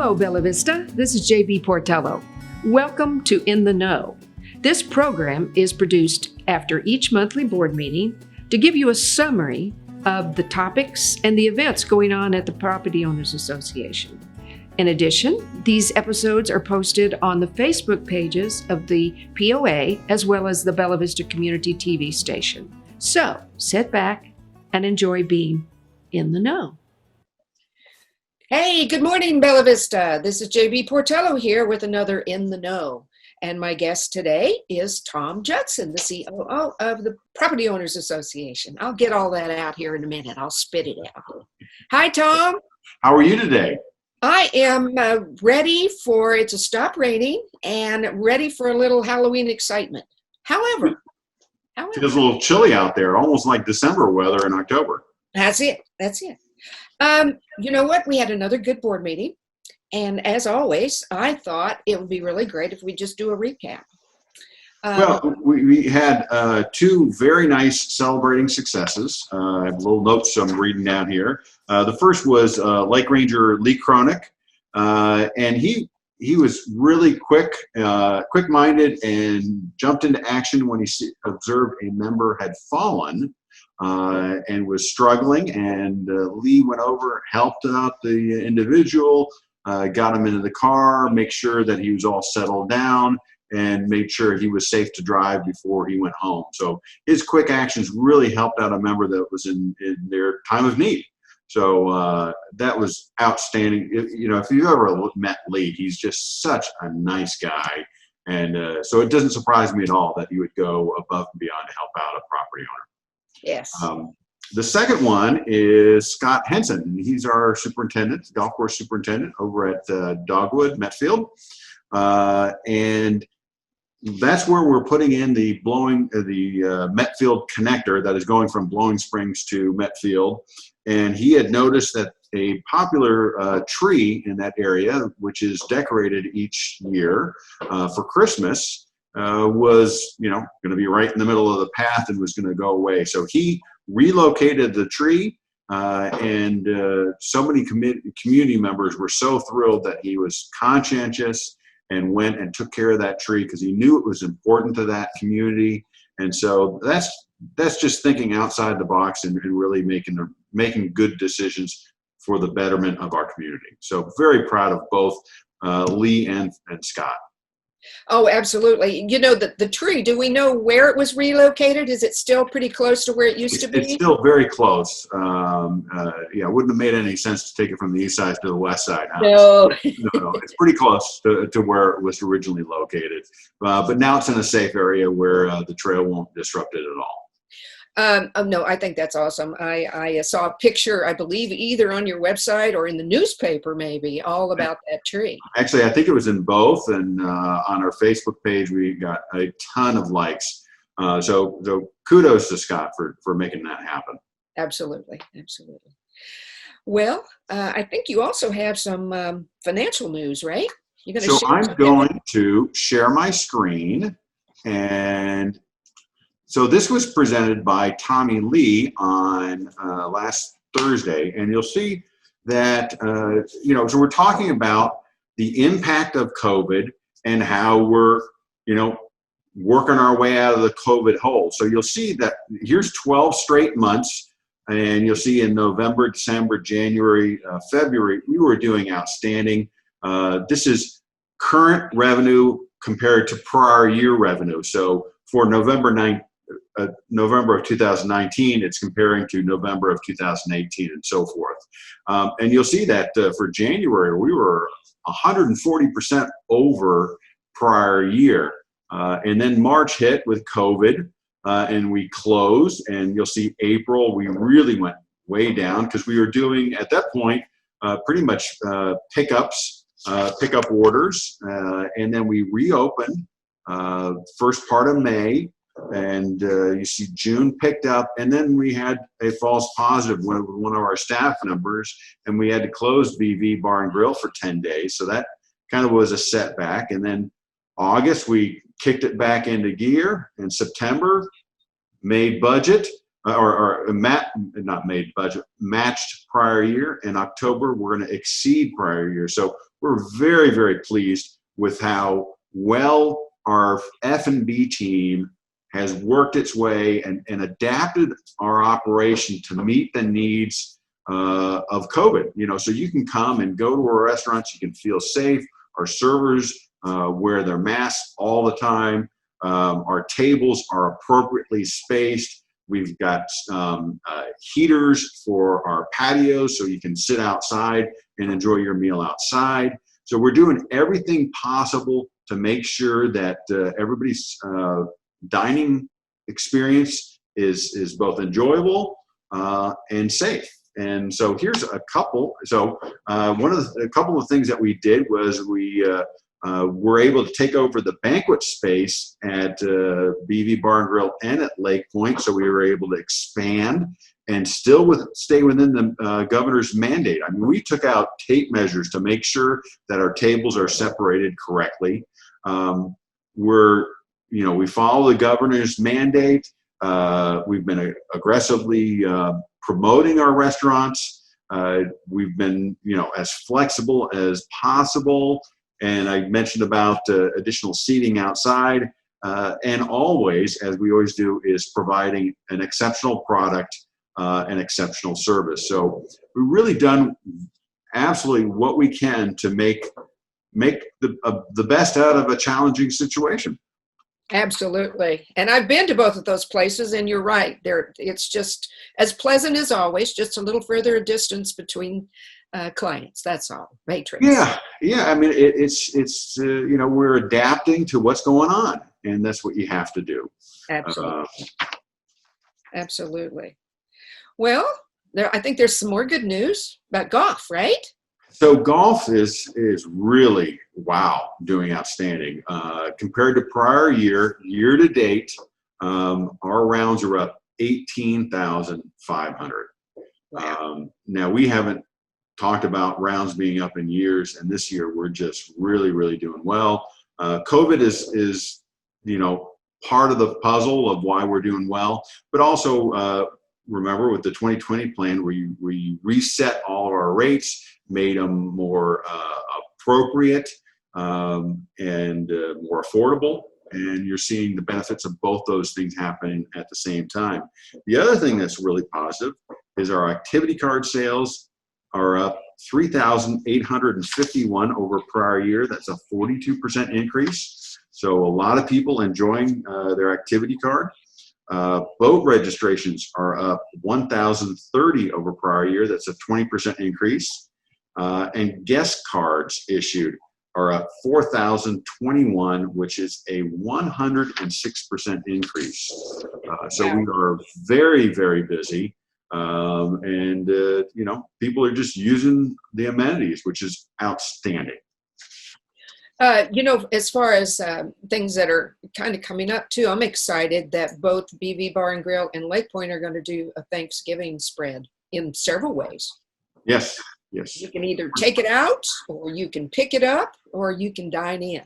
Hello, Bella Vista. This is JB Portello. Welcome to In the Know. This program is produced after each monthly board meeting to give you a summary of the topics and the events going on at the Property Owners Association. In addition, these episodes are posted on the Facebook pages of the POA as well as the Bella Vista Community TV station. So sit back and enjoy being in the know. Hey, good morning, Bella Vista. This is JB Portello here with another In the Know. And my guest today is Tom Judson, the COO of the Property Owners Association. I'll get all that out here in a minute. I'll spit it out. Hi, Tom. How are you today? I am ready for it to stop raining and ready for a little Halloween excitement. However. Feels a little chilly out there, almost like December weather in October. That's it. You know what? We had another good board meeting. And as always, I thought it would be really great if we just do a recap. Well, we had two very nice celebrating successes. I have little notes I'm reading down here. The first was Lake Ranger Lee Cronick, and he was really quick-minded and jumped into action when he observed a member had fallen and was struggling, and Lee went over, helped out the individual, got him into the car, make sure that he was all settled down, and made sure he was safe to drive before he went home. So his quick actions really helped out a member that was in their time of need. So that was outstanding. If you've ever met Lee, he's just such a nice guy. And so it doesn't surprise me at all that he would go above and beyond to help out a property owner. Yes. The second one is Scott Henson. He's our superintendent, golf course superintendent over at Dogwood, Metfield. And that's where we're putting in the Metfield connector that is going from Blowing Springs to Metfield. And he had noticed that a popular tree in that area, which is decorated each year for Christmas, was going to be right in the middle of the path and was going to go away. So he relocated the tree, and so many community members were so thrilled that he was conscientious and went and took care of that tree because he knew it was important to that community. And so that's just thinking outside the box and really making good decisions for the betterment of our community. So very proud of both Lee and Scott. Oh, absolutely. The tree, do we know where it was relocated? Is it still pretty close to where it used to be? It's still very close. It wouldn't have made any sense to take it from the east side to the west side. No. No, it's pretty close to where it was originally located. But now it's in a safe area where the trail won't disrupt it at all. No, I think that's awesome. I saw a picture, I believe, either on your website or in the newspaper, maybe, all about that tree. Actually, I think it was in both, and on our Facebook page, we got a ton of likes. So kudos to Scott for making that happen. Absolutely. Well, I think you also have some financial news, right? I'm going to share my screen, and so this was presented by Tommy Lee on last Thursday, and you'll see that, so we're talking about the impact of COVID and how we're, working our way out of the COVID hole. So you'll see that here's 12 straight months, and you'll see in November, December, January, February, we were doing outstanding. This is current revenue compared to prior year revenue. So for November of 2019, it's comparing to November of 2018 and so forth. And you'll see that for January, we were 140% over prior year. And then March hit with COVID and we closed, and you'll see April, we really went way down because we were doing, at that point, pretty much pickup orders. And then we reopened first part of May. And you see June picked up, and then we had a false positive with one of our staff members, and we had to close VV Bar and Grill for 10 days. So that kind of was a setback. And then August, we kicked it back into gear. In September, made budget, matched prior year. In October, we're going to exceed prior year. So we're very, very pleased with how well our F&B team has worked its way and adapted our operation to meet the needs of COVID. So you can come and go to our restaurants, you can feel safe. Our servers wear their masks all the time. Our tables are appropriately spaced. We've got heaters for our patios so you can sit outside and enjoy your meal outside. So we're doing everything possible to make sure that everybody's dining experience is both enjoyable and safe. And so here's a couple. So a couple of things that we did was we were able to take over the banquet space at BV Bar and Grill and at Lake Point. So we were able to expand and still stay within the governor's mandate. I mean, we took out tape measures to make sure that our tables are separated correctly. We follow the governor's mandate. We've been aggressively promoting our restaurants. We've been, as flexible as possible. And I mentioned about additional seating outside. And always, as we always do, is providing an exceptional product and exceptional service. So we've really done absolutely what we can to make the best out of a challenging situation. Absolutely. And I've been to both of those places, and you're right. It's just as pleasant as always, just a little further distance between clients. That's all. Matrix. Yeah. I mean, it's we're adapting to what's going on, and that's what you have to do. Absolutely. Well, I think there's some more good news about golf, right? So golf is really, doing outstanding. Compared to prior year to date, our rounds are up 18,500. Wow. Now, we haven't talked about rounds being up in years, and this year we're just really, really doing well. COVID is part of the puzzle of why we're doing well, but also remember with the 2020 plan, we reset all of our rates, made them more appropriate and more affordable. And you're seeing the benefits of both those things happening at the same time. The other thing that's really positive is our activity card sales are up 3,851 over prior year. That's a 42% increase. So a lot of people enjoying their activity card. Boat registrations are up 1,030 over prior year. That's a 20% increase. And guest cards issued are up 4,021, which is a 106% increase. So we are very, very busy. And people are just using the amenities, which is outstanding. As far as things that are kind of coming up too, I'm excited that both BV Bar and Grill and Lake Point are going to do a Thanksgiving spread in several ways. Yes. You can either take it out, or you can pick it up, or you can dine in.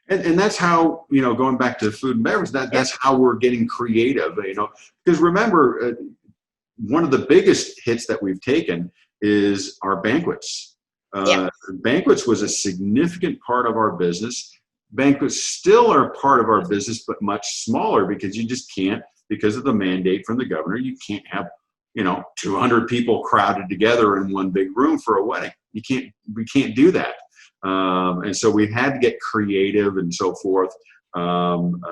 And that's how, going back to food and beverage, that's how we're getting creative, because remember, one of the biggest hits that we've taken is our banquets. Banquets was a significant part of our business. Banquets still are part of our business, but much smaller, because you just can't, because of the mandate from the governor, you can't have 200 people crowded together in one big room for a wedding. We can't do that. And so we've had to get creative and so forth. And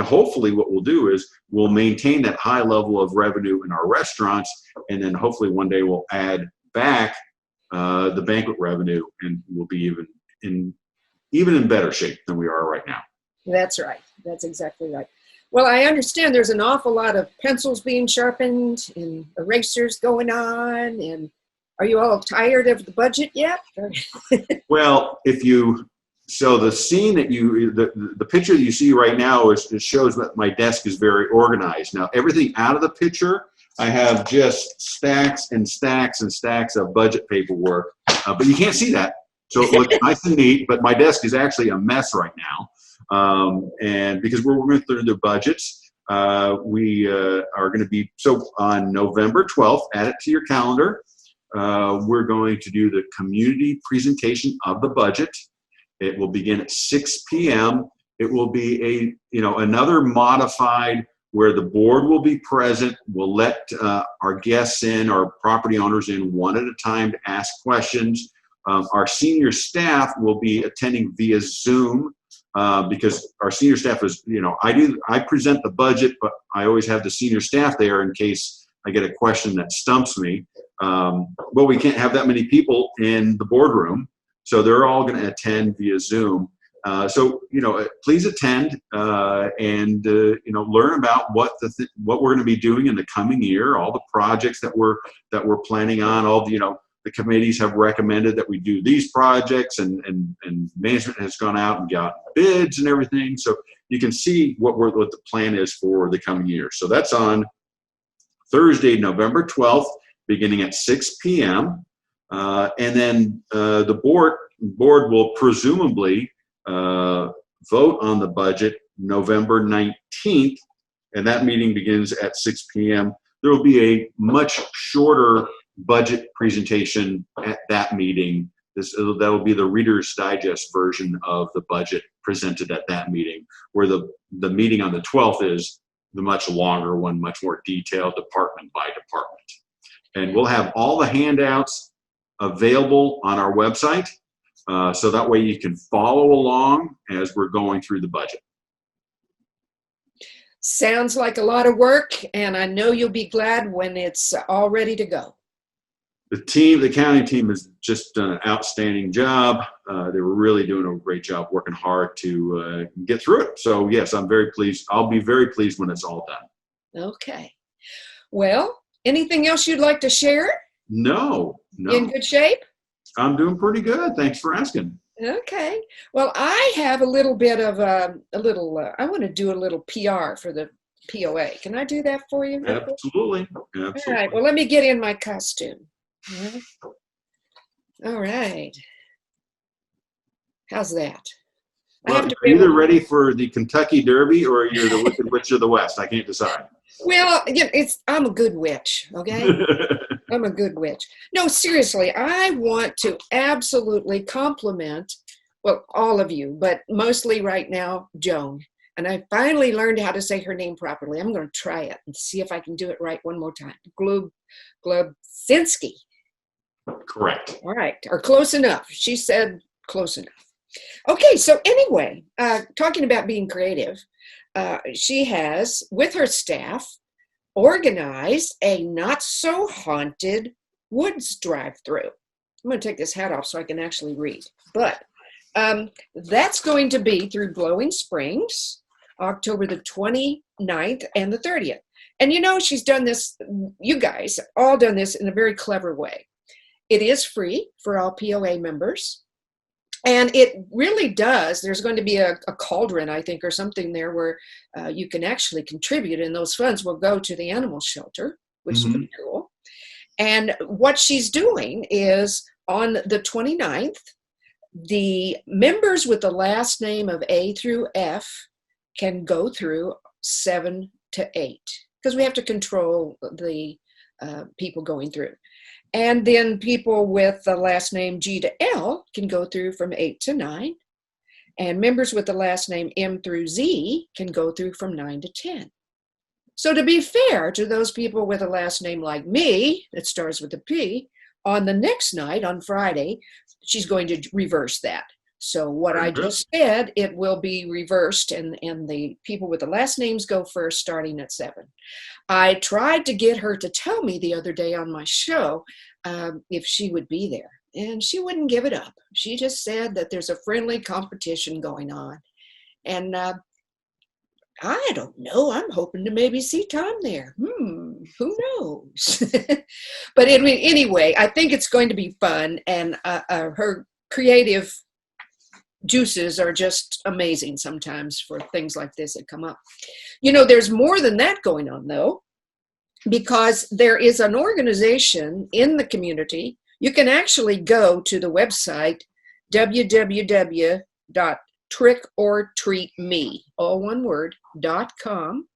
hopefully what we'll do is we'll maintain that high level of revenue in our restaurants. And then hopefully one day we'll add back the banquet revenue, and we'll be even in better shape than we are right now. That's right. That's exactly right. Well, I understand there's an awful lot of pencils being sharpened and erasers going on. And are you all tired of the budget yet? Well, so the scene that the picture that you see right now it shows that my desk is very organized. Now, everything out of the picture, I have just stacks and stacks and stacks of budget paperwork, but you can't see that. So it looks nice and neat, but my desk is actually a mess right now. And because we're working through the budgets, we are going to be, so on November 12th, add it to your calendar. we're going to do the community presentation of the budget. It will begin at 6 p.m. It will be another modified where the board will be present. We'll let our guests in, our property owners in one at a time to ask questions. Our senior staff will be attending via Zoom because our senior staff is, I present the budget, but I always have the senior staff there in case I get a question that stumps me. Well, we can't have that many people in the boardroom, so they're all going to attend via Zoom. So please attend and learn about what we're going to be doing in the coming year, all the projects that we're planning on. All the committees have recommended that we do these projects, and management has gone out and got bids and everything. So you can see what the plan is for the coming year. So that's on Thursday, November 12th, beginning at 6 p.m. And then the board will presumably vote on the budget November 19th, and that meeting begins at 6 p.m. There will be a much shorter budget presentation at that meeting. That will be the Reader's Digest version of the budget presented at that meeting, where the meeting on the 12th is the much longer one, much more detailed, department by department. And we'll have all the handouts available on our website, so that way you can follow along as we're going through the budget. Sounds like a lot of work, and I know you'll be glad when it's all ready to go. The county team has just done an outstanding job. They were really doing a great job, working hard to get through it. So yes, I'm very pleased. I'll be very pleased when it's all done. Okay. Well, anything else you'd like to share? No. In good shape? I'm doing pretty good. Thanks for asking. Okay. Well, I have a little bit of I want to do a little PR for the POA. Can I do that for you? Absolutely. All right. Well, let me get in my costume. All right. How's that? Well, you're either ready for the Kentucky Derby or you're the Wicked Witch of the West. I can't decide. Well, I'm a good witch, okay? I'm a good witch. No, seriously, I want to absolutely compliment, well, all of you, but mostly right now, Joan. And I finally learned how to say her name properly. I'm going to try it and see if I can do it right one more time. Glubsinski. Correct. All right, or close enough. She said close enough. Okay, so anyway, talking about being creative, she has, with her staff, organized a not-so-haunted woods drive-through. I'm going to take this hat off so I can actually read. But that's going to be through Glowing Springs, October the 29th and the 30th. And she's done this, you guys all done this in a very clever way. It is free for all POA members. And it really does. There's going to be a cauldron, I think, or something there where you can actually contribute, and those funds will go to the animal shelter, which is pretty cool. And what she's doing is on the 29th, the members with the last name of A through F can go through 7 to 8 because we have to control the people going through. And then people with the last name G to L can go through from 8 to 9. And members with the last name M through Z can go through from 9 to 10. So to be fair to those people with a last name like me, that starts with a P, on the next night, on Friday, she's going to reverse that. So what I just said, it will be reversed, and the people with the last names go first, starting at 7. I tried to get her to tell me the other day on my show if she would be there, and she wouldn't give it up. She just said that there's a friendly competition going on, and I don't know. I'm hoping to maybe see Tom there. Who knows? But anyway, I think it's going to be fun, and her creative juices are just amazing sometimes for things like this that come up. There's more than that going on, though, because there is an organization in the community. You can actually go to the website www.trickortreatme, all one word, .com,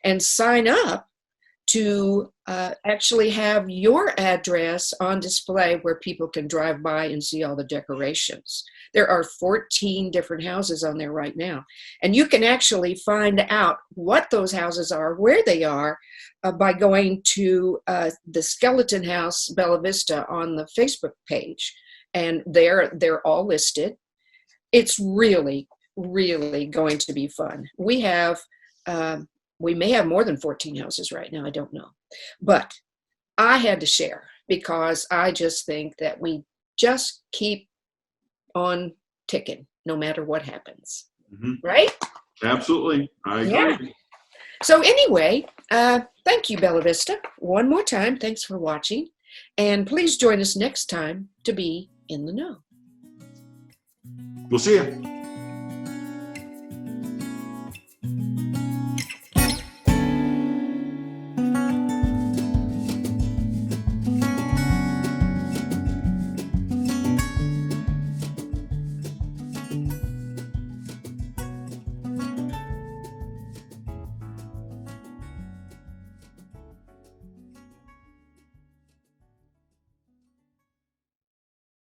and sign up to actually have your address on display where people can drive by and see all the decorations. There are 14 different houses on there right now. And you can actually find out what those houses are, where they are, by going to the Skeleton House Bella Vista on the Facebook page. And they're all listed. It's really, really going to be fun. We may have more than 14 houses right now. I don't know. But I had to share because I just think that we just keep on ticking no matter what happens. Mm-hmm. Right? Absolutely. I agree. Yeah. So anyway, thank you, Bella Vista. One more time, thanks for watching. And please join us next time to be in the know. We'll see you.